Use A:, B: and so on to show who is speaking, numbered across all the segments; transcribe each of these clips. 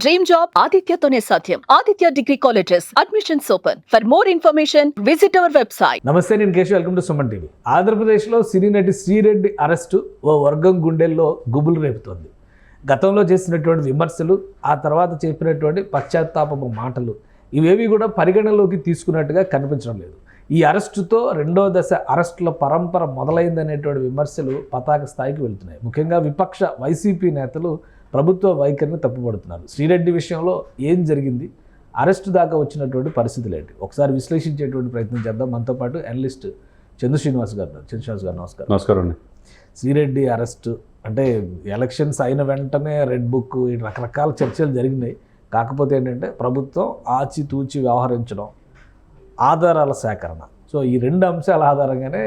A: Dream job ఆదిత్యతోనే సాధ్యం. Aditya degree colleges admissions open. For more information visit our website.
B: నమస్తే, నేను Keshav. Welcome to Suman TV. ఆంధ్రప్రదేశ్లో సినీ నటి శ్రీరెడ్డి అరెస్టు ఓ వర్గం గుండెల్లో గుబులు రేపుతోంది. గతంలో చేసినటువంటి విమర్శలు, ఆ తర్వాత చెప్పినటువంటి పశ్చాత్తాపపు మాటలు, ఇవేవి కూడా పరిగణలోకి తీసుకున్నట్టుగా కనిపించడం లేదు. ఈ అరెస్టుతో రెండో దశ అరెస్టుల పరంపర మొదలైందనేటువంటి విమర్శలు పతాక స్థాయికి వెళ్తున్నాయి. ముఖ్యంగా విపక్ష వైసీపీ నేతలు ప్రభుత్వ వైఖరిని తప్పుపడుతున్నారు. శ్రీరెడ్డి విషయంలో ఏం జరిగింది, అరెస్టు దాకా వచ్చినటువంటి పరిస్థితులు ఏంటి, ఒకసారి విశ్లేషించేటువంటి ప్రయత్నం చేద్దాం. మనతో పాటు అనలిస్ట్ చంద్ర శ్రీనివాస్ గారు. నమస్కారం.
C: నమస్కారం అండి.
B: శ్రీరెడ్డి అరెస్టు అంటే ఎలక్షన్స్ అయిన వెంటనే రెడ్ బుక్, ఈ రకరకాల చర్చలు జరిగినాయి. కాకపోతే ఏంటంటే ప్రభుత్వం ఆచితూచి వ్యవహరించడం, ఆధారాల సేకరణ, సో ఈ రెండు అంశాల ఆధారంగానే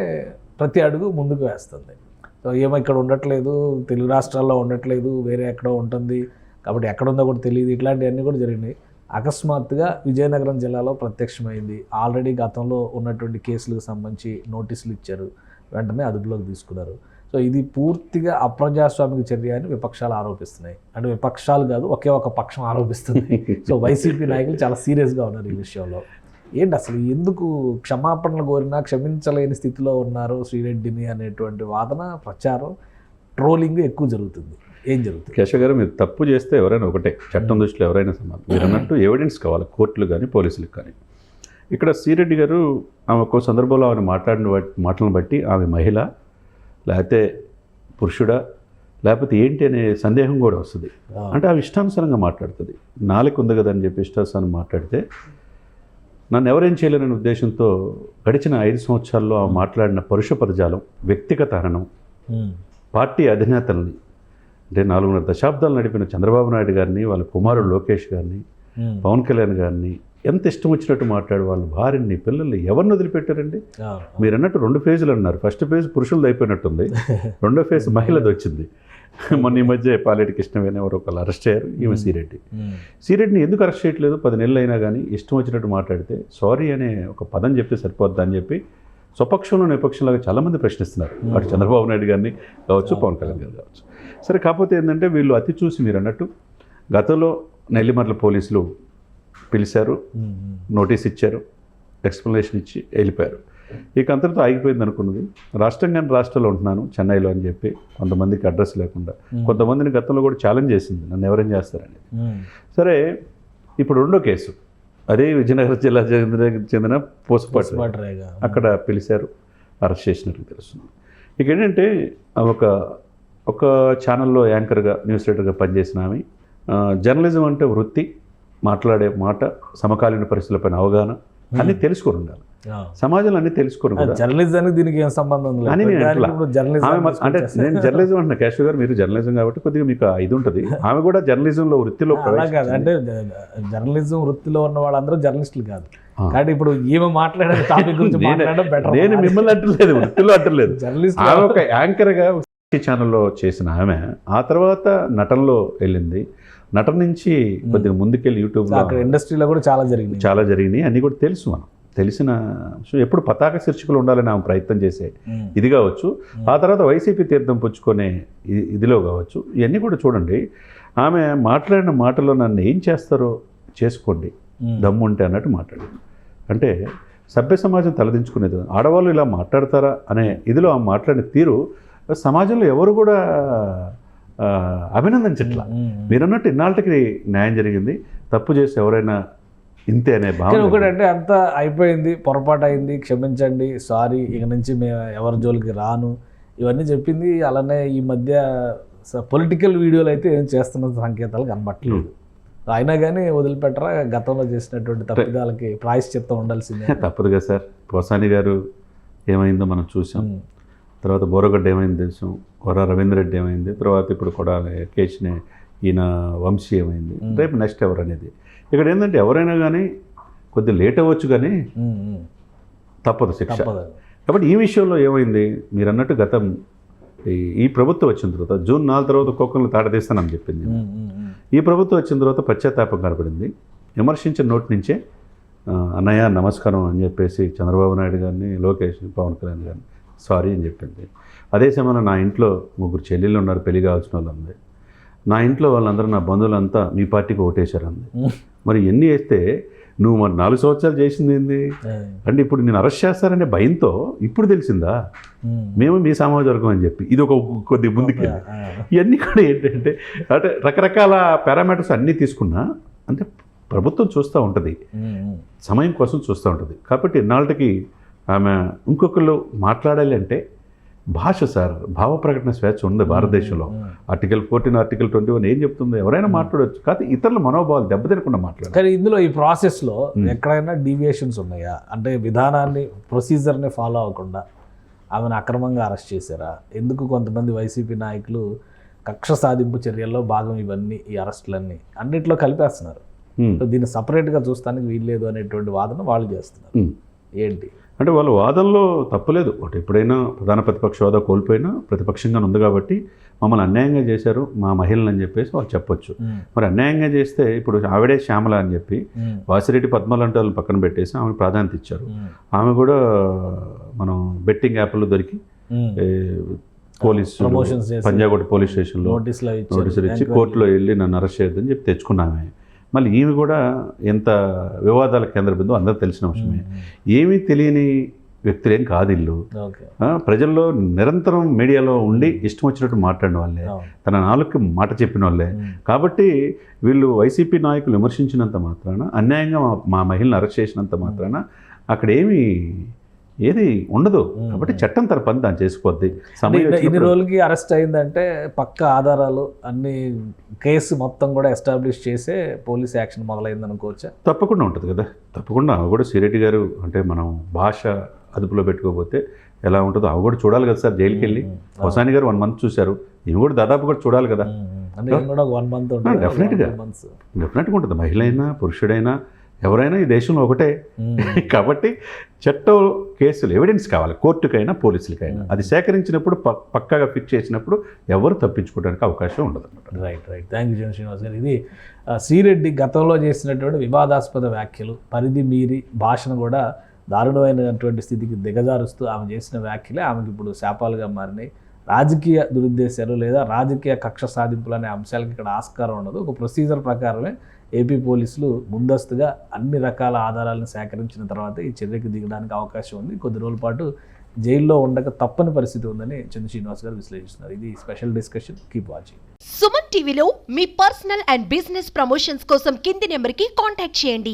B: ప్రతి అడుగు ముందుకు వేస్తుంది. సో ఏమో ఇక్కడ ఉండట్లేదు, తెలుగు రాష్ట్రాల్లో ఉండట్లేదు, వేరే ఎక్కడో ఉంటుంది, కాబట్టి ఎక్కడుందో కూడా తెలియదు, ఇట్లాంటివన్నీ కూడా జరిగినాయి. అకస్మాత్తుగా విజయనగరం జిల్లాలో ప్రత్యక్షమైంది. ఆల్రెడీ గతంలో ఉన్నటువంటి కేసులకు సంబంధించి నోటీసులు ఇచ్చారు, వెంటనే అదుపులోకి తీసుకున్నారు. సో ఇది పూర్తిగా అప్రజాస్వామిక చర్య అని విపక్షాలు ఆరోపిస్తున్నాయి. అంటే విపక్షాలు కాదు, ఒకే ఒక పక్షం ఆరోపిస్తుంది. సో వైసీపీ నాయకులు చాలా సీరియస్గా ఉన్నారు ఈ విషయంలో. ఏంటి అసలు ఎందుకు క్షమాపణలు కోరినా క్షమించలేని స్థితిలో ఉన్నారు శ్రీరెడ్డిని అనేటువంటి వాదన, ప్రచారం, ట్రోలింగ్ ఎక్కువ జరుగుతుంది. ఏం జరుగుతుంది?
C: కేశవ్ గారు, మీరు తప్పు చేస్తే ఎవరైనా ఒకటే, చట్టం దృష్టిలో ఎవరైనా సమానం. మీరు అన్నట్టు ఎవిడెన్స్ కావాలి, కోర్టులు కానీ పోలీసులకు కానీ. ఇక్కడ శ్రీరెడ్డి గారు ఆమె ఒక్కో సందర్భంలో ఆమె మాట్లాడిన మాటలను బట్టి ఆమె మహిళ, లేకపోతే పురుషుడా, లేకపోతే ఏంటి అనే సందేహం కూడా వస్తుంది. అంటే ఆమె ఇష్టానుసారంగా మాట్లాడుతుంది. నాలుగు ఉంది కదా అని చెప్పి ఇష్టానుసారం మాట్లాడితే నన్ను ఎవరేం చేయలేననే ఉద్దేశంతో గడిచిన 5 సంవత్సరాల్లో ఆమె మాట్లాడిన పరుష పదజాలం, వ్యక్తిగత హననం, పార్టీ అధినేతల్ని, అంటే 4.5 దశాబ్దాలు నడిపిన చంద్రబాబు నాయుడు గారిని, వాళ్ళ కుమారుడు లోకేష్ గారిని, పవన్ కళ్యాణ్ గారిని ఎంత ఇష్టం వచ్చినట్టు మాట్లాడు, వాళ్ళ భార్యని, పిల్లల్ని ఎవరిని వదిలిపెట్టారండి? మీరు అన్నట్టు 2 ఫేజులు అన్నారు. ఫస్ట్ ఫేజ్ పురుషులది అయిపోయినట్టుంది, రెండో ఫేజ్ మహిళది వచ్చింది. మొన్న ఈ మధ్య పాలేటికి ఇష్టమైన ఎవరో ఒకళ్ళు అరెస్ట్ అయ్యారు. ఈమె శ్రీరెడ్డిని ఎందుకు అరెస్ట్ చేయట్లేదు? 10 నెలలు అయినా కానీ ఇష్టం వచ్చినట్టు మాట్లాడితే సారీ అనే ఒక పదం చెప్తే సరిపోద్దా అని చెప్పి స్వపక్షంలో నేపక్షంలాగా చాలామంది ప్రశ్నిస్తున్నారు. అటు చంద్రబాబు నాయుడు గారిని కావచ్చు, పవన్ కళ్యాణ్ గారు కావచ్చు. సరే, కాకపోతే ఏంటంటే వీళ్ళు అతి చూసి, మీరు అన్నట్టు గతంలో నెల్లిమర్ల పోలీసులు పిలిచారు, నోటీస్ ఇచ్చారు, ఎక్స్ప్లెనేషన్ ఇచ్చి వెళ్ళిపోయారు. ఇక అంతటితో ఆగిపోయింది అనుకున్నది. రాష్ట్రంలో ఉంటున్నాను చెన్నైలో అని చెప్పి కొంతమందికి అడ్రస్ లేకుండా, కొంతమందిని గతంలో కూడా ఛాలెంజ్ చేసింది, నన్ను ఎవరేం చేస్తారని. సరే, ఇప్పుడు రెండో కేసు అదే విజయనగరం జిల్లా చెందిన పోసుపాటు, అక్కడ పిలిచారు, అరెస్ట్ చేసినట్టు తెలుస్తుంది. ఇక ఏంటంటే ఒక ఛానల్లో యాంకర్గా, న్యూస్ రీడర్గా పనిచేసిన ఆమె, జర్నలిజం అంటే వృత్తి, మాట్లాడే మాట, సమకాలీన పరిస్థితులపైన అవగాహన అన్నీ తెలుసుకొని ఉండాలి. సమాజంలో అన్నీ తెలుసుకొని కూడా
B: జర్నలిజానికి దీనికి ఏం సంబంధం లేదు.
C: అంటే నేను జర్నలిజం అంటున్నా కేశవ్ గారు, మీరు జర్నలిజం కాబట్టి కొద్దిగా మీకు ఇది ఉంటుంది. ఆమె కూడా జర్నలిజంలో వృత్తిలో
B: కాదు, అంటే జర్నలిజం వృత్తిలో ఉన్న వాళ్ళందరూ జర్నలిస్టులు కాదు. కాబట్టి ఇప్పుడు ఈమె మాట్లాడే టాపిక్ గురించి మాట్లాడడం బెటర్.
C: నేను మిమ్మల్ని అంటలేదు, వృత్తిలో అంటలేదు. జర్నలిస్ట్ ఆమె ఒక యాంకర్గా ఛానల్లో చేసిన ఆమె ఆ తర్వాత నటనలో వెళ్ళింది. నటన నుంచి కొద్దిగా ముందుకెళ్ళి యూట్యూబ్లో,
B: అక్కడ ఇండస్ట్రీలో కూడా చాలా
C: జరిగినాయి. అన్నీ కూడా తెలుసు. మనం తెలిసిన ఎప్పుడు పతాక శీర్షికలు ఉండాలని ఆమె ప్రయత్నం చేసే ఇది కావచ్చు, ఆ తర్వాత వైసీపీ తీర్థం పుచ్చుకునే ఇదిలో కావచ్చు, ఇవన్నీ కూడా చూడండి. ఆమె మాట్లాడిన మాటలో నన్ను ఏం చేస్తారో చేసుకోండి దమ్ము ఉంటే అన్నట్టు మాట్లాడింది. అంటే సభ్య సమాజం తలదించుకునేది, ఆడవాళ్ళు ఇలా మాట్లాడతారా అనే ఇదిలో ఆమె మాట్లాడిన తీరు సమాజంలో ఎవరు కూడా అభినందించట్లా. మీరన్నట్టు ఇన్నాళ్ళకి న్యాయం జరిగింది, తప్పు చేసి ఎవరైనా ఇంతే అనే భావన.
B: ఒకటంటే అంతా అయిపోయింది, పొరపాటు అయింది, క్షమించండి, సారీ, ఇక నుంచి మేము ఎవరి జోలికి రాను, ఇవన్నీ చెప్పింది. అలానే ఈ మధ్య పొలిటికల్ వీడియోలు అయితే ఏం చేస్తున్న సంకేతాలు కనబట్టలేదు. అయినా కానీ వదిలిపెట్టరా? గతంలో చేసినటువంటి తప్పిదాలకి ప్రాయశ్చిత్తం ఉండాల్సిందే.
C: తప్పదు కదా సార్. పోసాని గారు ఏమైందో మనం చూసాం, తర్వాత బోరగడ్డ ఏమైంది తెలుసాం, కొర్ర రవీంద్ర రెడ్డి ఏమైంది, తర్వాత ఇప్పుడు కొడాలి కేశినే ఈయన వంశీ ఏమైంది, రేపు నెక్స్ట్ ఎవరు అనేది. ఇక్కడ ఏంటంటే ఎవరైనా కానీ కొద్దిగా లేట్ అవ్వచ్చు, కానీ తప్పదు శిక్ష. కాబట్టి ఈ విషయంలో ఏమైంది, మీరు అన్నట్టు గతం ఈ ప్రభుత్వం వచ్చిన తర్వాత జూన్ 4 తర్వాత ఒక్కొక్కరిని తాడదీస్తానని చెప్పింది. ఈ ప్రభుత్వం వచ్చిన తర్వాత పశ్చాత్తాపం కనపడింది. విమర్శించిన నోటి నుంచే అన్నయ్య నమస్కారం అని చెప్పేసి చంద్రబాబు నాయుడు గారిని, లోకేష్, పవన్ కళ్యాణ్ గారిని సారీ అని చెప్పింది. అదే సమయంలో నా ఇంట్లో 3 చెల్లెళ్ళు ఉన్నారు, పెళ్లి కావాల్సిన వాళ్ళు ఉంది. నా ఇంట్లో వాళ్ళందరూ నా బంధువులంతా మీ పార్టీకి ఓటేశారు అంది. మరి ఎన్ని వేస్తే నువ్వు మరి 4 సంవత్సరాలు చేసింది ఏంది అంటే ఇప్పుడు నేను అరెస్ట్ చేస్తారనే భయంతో ఇప్పుడు తెలిసిందా మేము మీ సామాజిక వర్గం అని చెప్పి ఇది ఒక కొద్ది ముందుకి ఇవన్నీ కూడా ఏంటంటే అంటే రకరకాల పారామీటర్స్ అన్నీ తీసుకున్నా అంటే ప్రభుత్వం చూస్తూ ఉంటుంది, సమయం కోసం చూస్తూ ఉంటుంది. కాబట్టి ఇన్నాళ్ళకి ఆమె ఇంకొకళ్ళు మాట్లాడాలి అంటే భాష సార్, భావ ప్రకటన స్వేచ్ఛ ఉంది భారతదేశంలో. ఆర్టికల్ 14, ఆర్టికల్ 21 ఏం చెప్తుంది, ఎవరైనా మాట్లాడవచ్చు. కాదు ఇతరుల మనోభావాలు దెబ్బతినకుండా మాట్లాడాలి.
B: కానీ ఇందులో ఈ ప్రాసెస్లో ఎక్కడైనా డీవియేషన్స్ ఉన్నాయా? అంటే విధానాన్ని, ప్రొసీజర్ని ఫాలో అవ్వకుండా ఆమెను అక్రమంగా అరెస్ట్ చేశారా? ఎందుకు కొంతమంది వైసీపీ నాయకులు కక్ష సాధింపు చర్యల్లో భాగం ఇవన్నీ, ఈ అరెస్టులన్నీ అన్నింటిలో కలిపేస్తున్నారు. దీన్ని సపరేట్గా చూస్తానికి వీల్లేదు అనేటువంటి వాదన వాళ్ళు చేస్తున్నారు. ఏంటి
C: అంటే వాళ్ళ వాదనలో తప్పులేదు. ఒకటి ఎప్పుడైనా ప్రధాన ప్రతిపక్ష హోదా కోల్పోయినా ప్రతిపక్షంగా ఉంది కాబట్టి మమ్మల్ని అన్యాయంగా చేశారు మా మహిళలు అని చెప్పేసి వాళ్ళు చెప్పొచ్చు. మరి అన్యాయంగా చేస్తే ఇప్పుడు ఆవిడే శ్యామల అని చెప్పి వాసిరెడ్డి పద్మలాంటి వాళ్ళని పక్కన పెట్టేసి ఆమెకు ప్రాధాన్యత ఇచ్చారు. ఆమె కూడా మనం బెట్టింగ్ యాప్లో దొరికి పోలీసు పంజాగుట్ట పోలీస్ స్టేషన్లో నోటీసులు ఇచ్చి కోర్టులో వెళ్ళి నన్ను అరెస్ట్ చేయొద్దని చెప్పి తెచ్చుకున్నామే. మళ్ళీ ఈమె కూడా ఎంత వివాదాల కేంద్ర బిందువు అందరూ తెలిసిన విషయమే. ఏమీ తెలియని వ్యక్తులేం కాదు ఇల్లు. ప్రజల్లో నిరంతరం మీడియాలో ఉండి ఇష్టం వచ్చినట్టు మాట్లాడిన వాళ్ళే, తన నాలుగుకి మాట చెప్పిన వాళ్ళే. కాబట్టి వీళ్ళు వైసీపీ నాయకులు విమర్శించినంత మాత్రాన, అన్యాయంగా మా మహిళను అరెస్ట్ చేసినంత మాత్రాన అక్కడ ఏది ఉండదు. కాబట్టి చట్టం తన పని దాన్ని చేసుకోవద్ది.
B: ఇన్ని రోజులకి అరెస్ట్ అయిందంటే పక్క ఆధారాలు అన్ని, కేసు మొత్తం కూడా ఎస్టాబ్లిష్ చేసే పోలీస్ యాక్షన్ మొదలైంది అనుకోవచ్చా?
C: తప్పకుండా ఉంటుంది కదా, తప్పకుండా. అవి కూడా సిరెడ్డి గారు అంటే మనం భాష అదుపులో పెట్టుకోకపోతే ఎలా ఉంటుందో అవి కూడా చూడాలి కదా సార్. జైలుకి వెళ్ళి హుసాని గారు 1 month చూశారు, ఇవి కూడా దాదాపు కూడా చూడాలి కదా. డెఫినెట్గా ఉంటుంది. మహిళ అయినా పురుషుడైనా ఎవరైనా ఈ దేశంలో ఒకటే. కాబట్టి చట్టం, కేసులు, ఎవిడెన్స్ కావాలి కోర్టుకైనా పోలీసులకైనా. అది సేకరించినప్పుడు పక్కాగా ఫిక్స్ చేసినప్పుడు ఎవరు తప్పించుకోవడానికి అవకాశం ఉండదు.
B: రైట్. థ్యాంక్ యూ శ్రీనివాస్ గారు. ఇది శ్రీరెడ్డి గతంలో చేసినటువంటి వివాదాస్పద వ్యాఖ్యలు, పరిధి మీరి భాషను కూడా దారుణమైనటువంటి స్థితికి దిగజారుస్తూ ఆమె చేసిన వ్యాఖ్యలే ఆమెకి ఇప్పుడు శాపాలుగా మారినాయి. రాజకీయ దురుద్దేశాలు లేదా రాజకీయ కక్ష సాధింపులు అనే అంశాలకి ఇక్కడ ఆస్కారం ఉండదు. ఒక ప్రొసీజర్ ప్రకారమే ఏపీ పోలీసులు ముందస్తుగా అన్ని రకాల ఆధారాలను సేకరించిన తర్వాత ఈ చర్యకి దిగడానికి అవకాశం ఉంది. కొద్ది రోజుల పాటు జైల్లో ఉండక తప్పని పరిస్థితి ఉందని చంద్ర శ్రీనివాస్ గారు విశ్లేషిస్తున్నారు. ఇది special discussion. Keep watching.
D: Suman టీవీలో మీ పర్సనల్ అండ్ బిజినెస్ ప్రమోషన్స్ కోసం కింది నెంబర్కి కాంటాక్ట్ చేయండి.